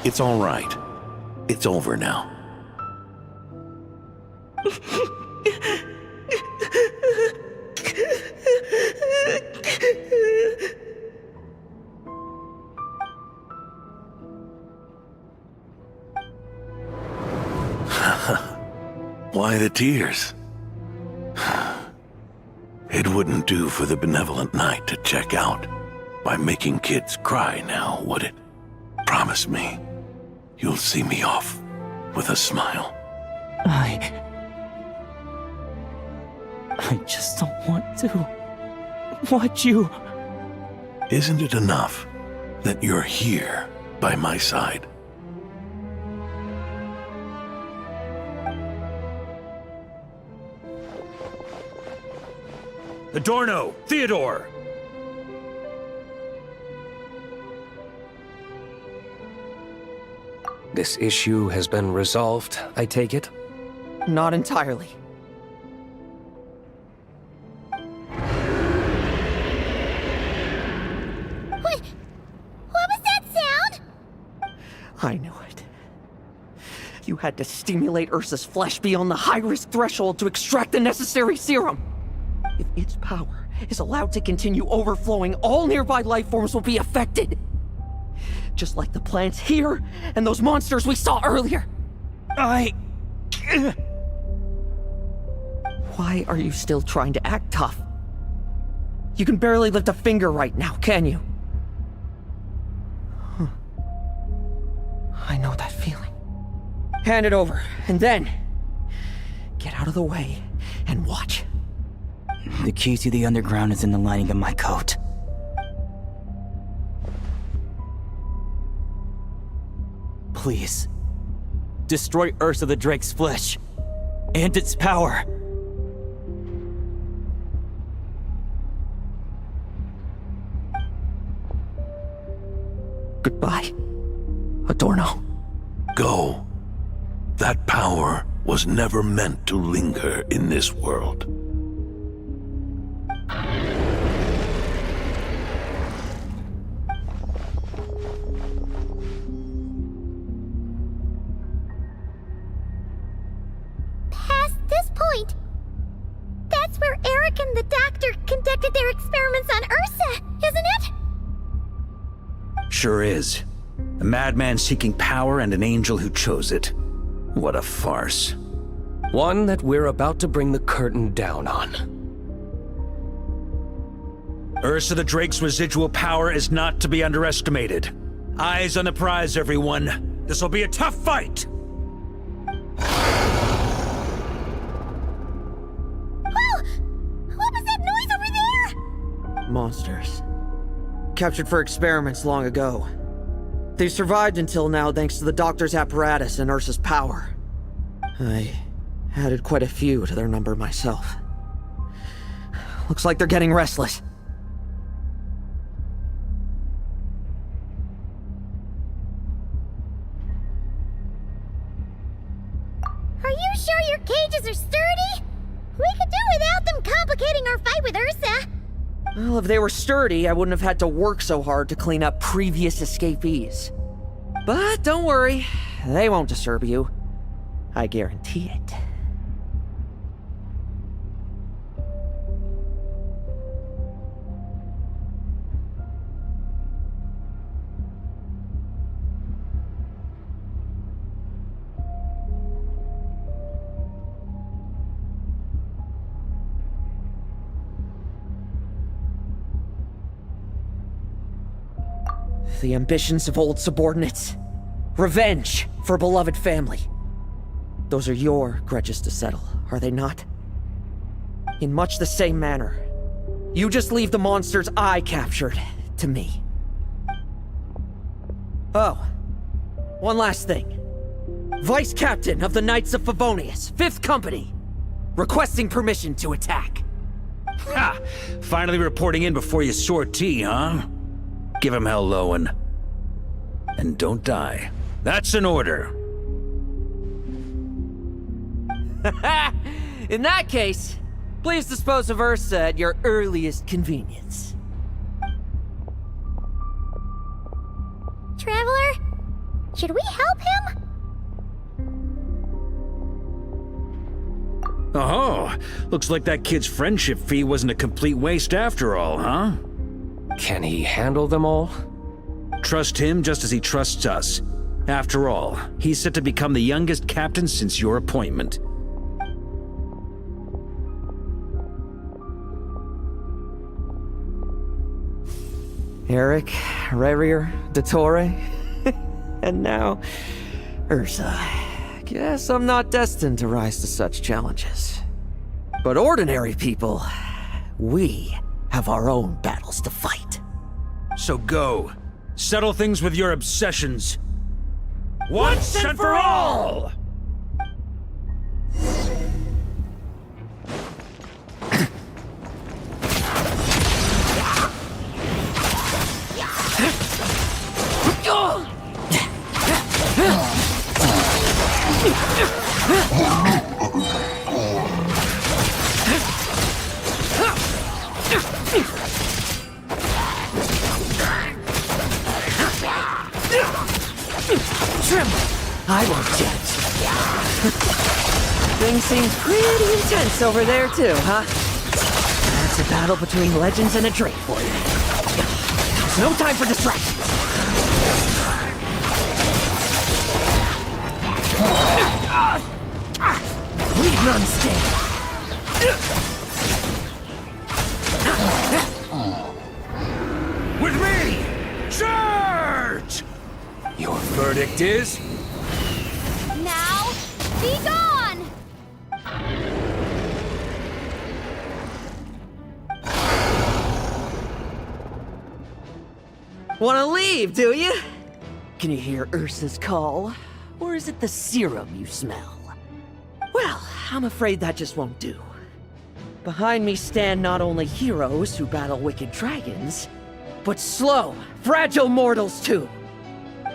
it's all right. It's over now. Why the tears? It wouldn't do for the benevolent knight to check out by making kids cry now, would it? Promise me, you'll see me off with a smile. I just don't want to watch you. Isn't it enough that you're here by my side? Adorno! Theodore! This issue has been resolved, I take it? Not entirely. What was that sound? I knew it. You had to stimulate Ursa's flesh beyond the high-risk threshold to extract the necessary serum. If its power is allowed to continue overflowing, all nearby life forms will be affected. Just like the plants here and those monsters we saw earlier. Why are you still trying to act tough? You can barely lift a finger right now, can you? I know that feeling. Hand it over, and then get out of the way and watch. The key to the underground is in the lining of my coat. Please, destroy Ursa the Drake's flesh and its power. Goodbye, Adorno. Go. That power was never meant to linger in this world. Past this point, that's where Eric and the doctor conducted their experiments on Ursa, isn't it? Sure is. A madman seeking power and an angel who chose it. What a farce. One that we're about to bring the curtain down on. Ursa the Drake's residual power is not to be underestimated. Eyes on the prize, everyone. This will be a tough fight! Oh! What was that noise over there? Monsters. Captured for experiments long ago. They survived until now thanks to the doctor's apparatus and Ursa's power. I added quite a few to their number myself. Looks like they're getting restless. Are you sure your cages are sturdy? We could do without them complicating our fight with Ursa. Well, if they were sturdy, I wouldn't have had to work so hard to clean up previous escapees. But don't worry, they won't disturb you. I guarantee it. The ambitions of old subordinates. Revenge for beloved family. Those are your grudges to settle, are they not? In much the same manner, you just leave the monsters I captured to me. Oh, one last thing. Vice Captain of the Knights of Favonius, 5th Company, requesting permission to attack. Ha! Finally reporting in before you sortie, huh? Give him hell, Lowen. And don't die. That's an order. In that case, please dispose of Ursa at your earliest convenience. Traveler, should we help him? Oh, looks like that kid's friendship fee wasn't a complete waste after all, huh? Can he handle them all? Trust him just as he trusts us. After all, he's set to become the youngest captain since your appointment. Eric, Rerier, Dottore, and now Ursa. Guess I'm not destined to rise to such challenges. But ordinary people, we have our own battles to fight. So go. Settle things with your obsessions. Once and for all! I won't judge. Things seem pretty intense over there too, huh? That's a battle between legends and a Drake for you. There's no time for distractions. Leave none stand. With me! Charge! Your verdict is? Now, be gone! Wanna leave, do you? Can you hear Ursa's call? Or is it the serum you smell? Well, I'm afraid that just won't do. Behind me stand not only heroes who battle wicked dragons, but slow, fragile mortals too.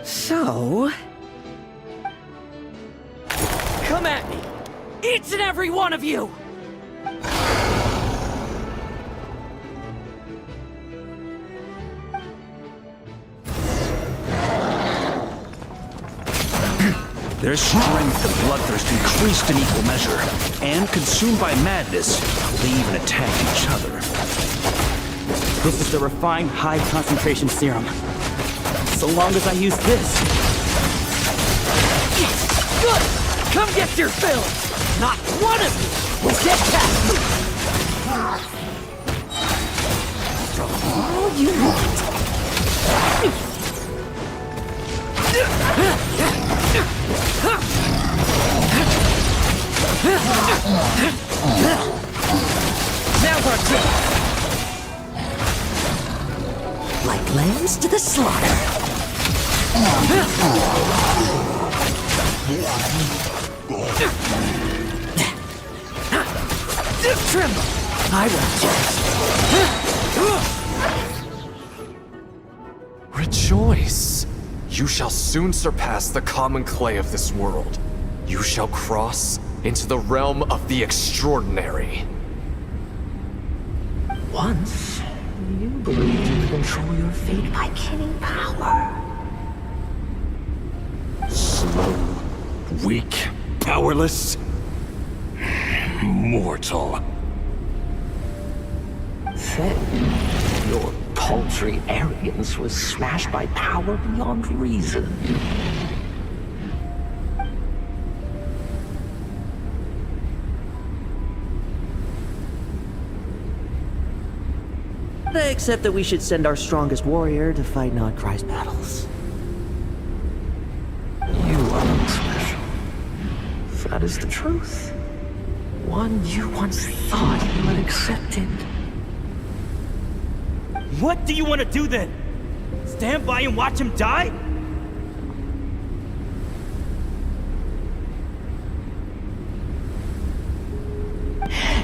So... come at me! Each and every one of you! Their strength and bloodthirst increased in equal measure, and consumed by madness, they even attacked each other. This is the refined high-concentration serum. So long as I use this... Good! Come get your fill! Not one of you will get past me! control all you want. Now we're good. Like lambs to the slaughter. Tremble. I will just. Rejoice! You shall soon surpass the common clay of this world. You shall cross into the realm of the extraordinary. Once, you believed you could control your fate by killing power. Slow, weak, powerless, mortal. Then, your paltry arrogance was smashed by power beyond reason. Except that we should send our strongest warrior to fight Nodcry's battles. You are not special. That is the truth. One you once thought you had accepted. What do you want to do then? Stand by and watch him die?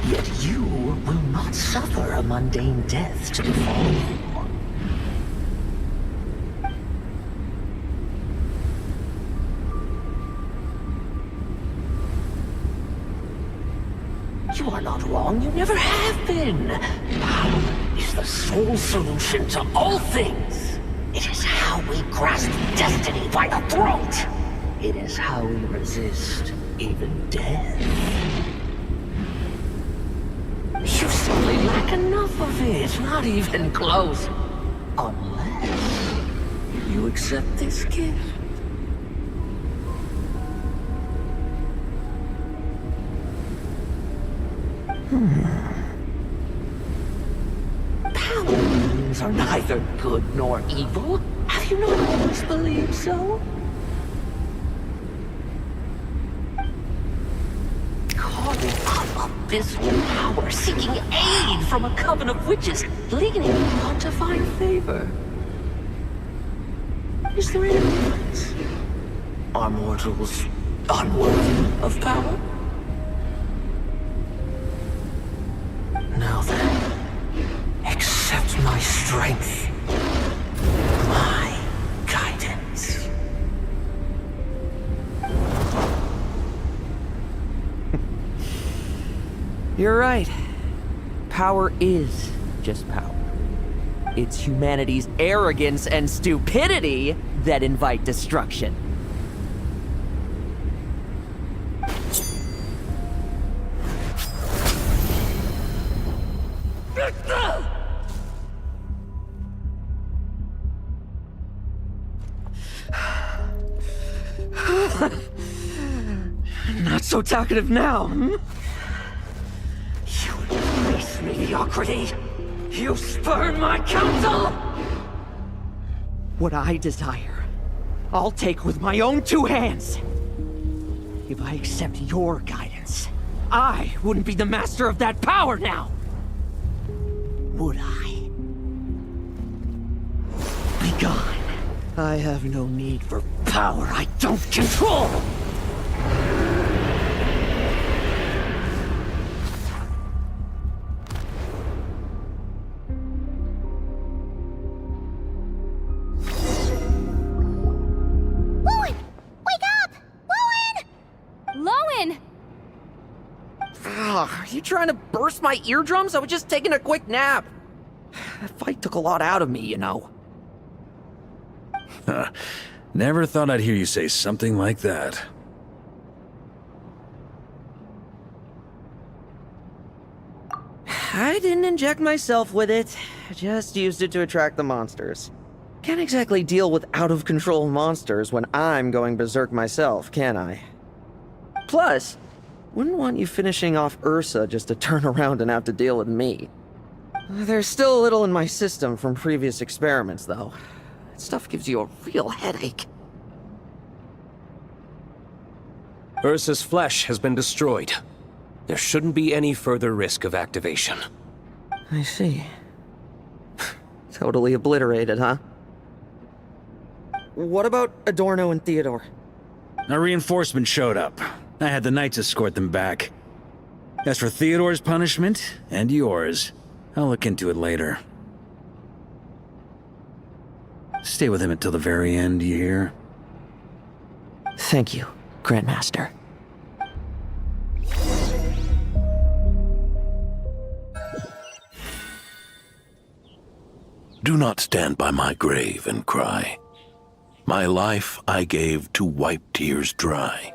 Yet you will not suffer a mundane death to befall you. You are not wrong, you never have been. Power is the sole solution to all things. It is how we grasp destiny by the throat. It is how we resist even death. You simply lack enough of it, not even close. Unless you accept this gift. Power wounds are neither good nor evil. Have you not always believed so? Calling up abysmal power, seeking aid from a coven of witches, leaning on to find favor. Is there any difference? Are mortals unworthy of power? Now then, accept my strength, my guidance. You're right. Power is just power. It's humanity's arrogance and stupidity that invite destruction. Not so talkative now, hmm? You embrace mediocrity. You spurn my counsel. What I desire, I'll take with my own two hands. If I accept your guidance, I wouldn't be the master of that power now. Would I? Be gone. I have no need for power I don't control. Are you trying to burst my eardrums? I was just taking a quick nap. That fight took a lot out of me, you know. Never thought I'd hear you say something like that. I didn't inject myself with it. I just used it to attract the monsters. Can't exactly deal with out-of-control monsters when I'm going berserk myself, can I? Plus, wouldn't want you finishing off Ursa just to turn around and have to deal with me. There's still a little in my system from previous experiments, though. That stuff gives you a real headache. Ursa's flesh has been destroyed. There shouldn't be any further risk of activation. I see. Totally obliterated, huh? What about Adorno and Theodore? A reinforcement showed up. I had the Knights escort them back. As for Theodore's punishment, and yours, I'll look into it later. Stay with him until the very end, you hear? Thank you, Grandmaster. Do not stand by my grave and cry. My life I gave to wipe tears dry.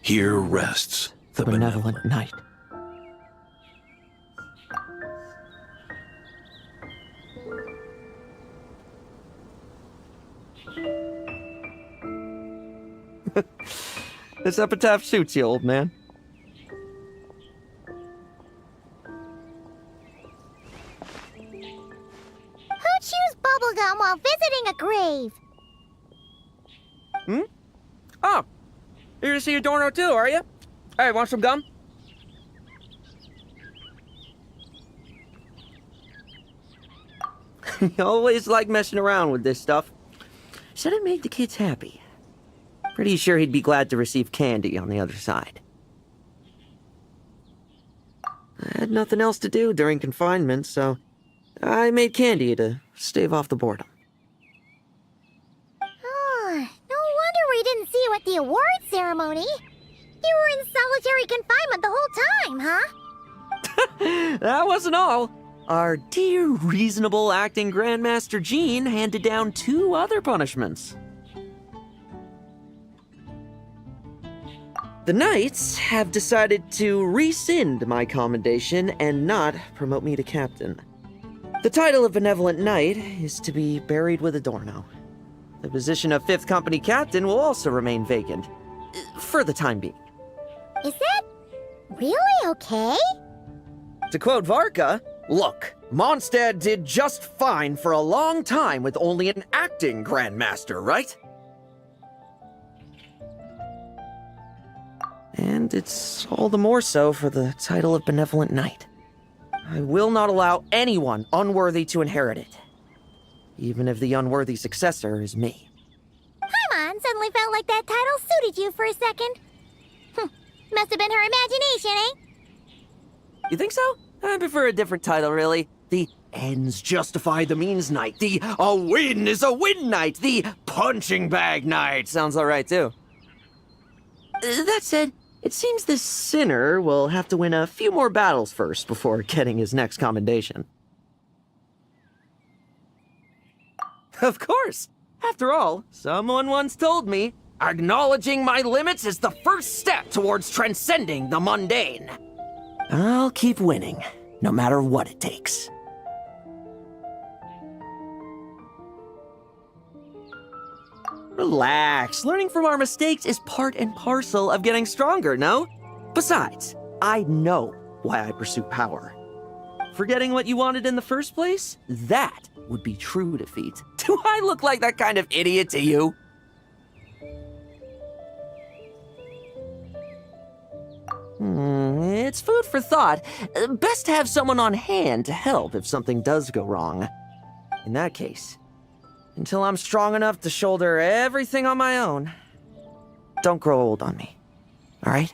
Here rests The benevolent knight. This epitaph suits you, old man. Who chews bubblegum while visiting a grave? Hmm? Oh, you're to see Adorno too, are you? Hey, want some gum? You always like messing around with this stuff. Said it made the kids happy. Pretty sure he'd be glad to receive candy on the other side. I had nothing else to do during confinement, so I made candy to stave off the boredom. Oh, no wonder we didn't see you at the award ceremony. You were in solitary confinement the whole time, huh? That wasn't all. Our dear, reasonable acting Grandmaster Jean handed down 2 other punishments. The Knights have decided to rescind my commendation and not promote me to captain. The title of Benevolent Knight is to be buried with Adorno. The position of 5th Company Captain will also remain vacant, for the time being. Is that really okay? To quote Varka, look, Mondstadt did just fine for a long time with only an acting Grandmaster, right? And it's all the more so for the title of Benevolent Knight. I will not allow anyone unworthy to inherit it, even if the unworthy successor is me. Paimon suddenly felt like that title suited you for a second. Must have been her imagination, eh? You think so? I prefer a different title, really. The ends justify the means knight. The a win is a win knight. The punching bag knight. Sounds alright, too. That said, it seems this sinner will have to win a few more battles first before getting his next commendation. Of course! After all, someone once told me, acknowledging my limits is the first step towards transcending the mundane. I'll keep winning, no matter what it takes. Relax. Learning from our mistakes is part and parcel of getting stronger, no? Besides, I know why I pursue power. Forgetting what you wanted in the first place? That would be true defeat. Do I look like that kind of idiot to you? It's food for thought. Best to have someone on hand to help if something does go wrong. In that case, until I'm strong enough to shoulder everything on my own, don't grow old on me, all right?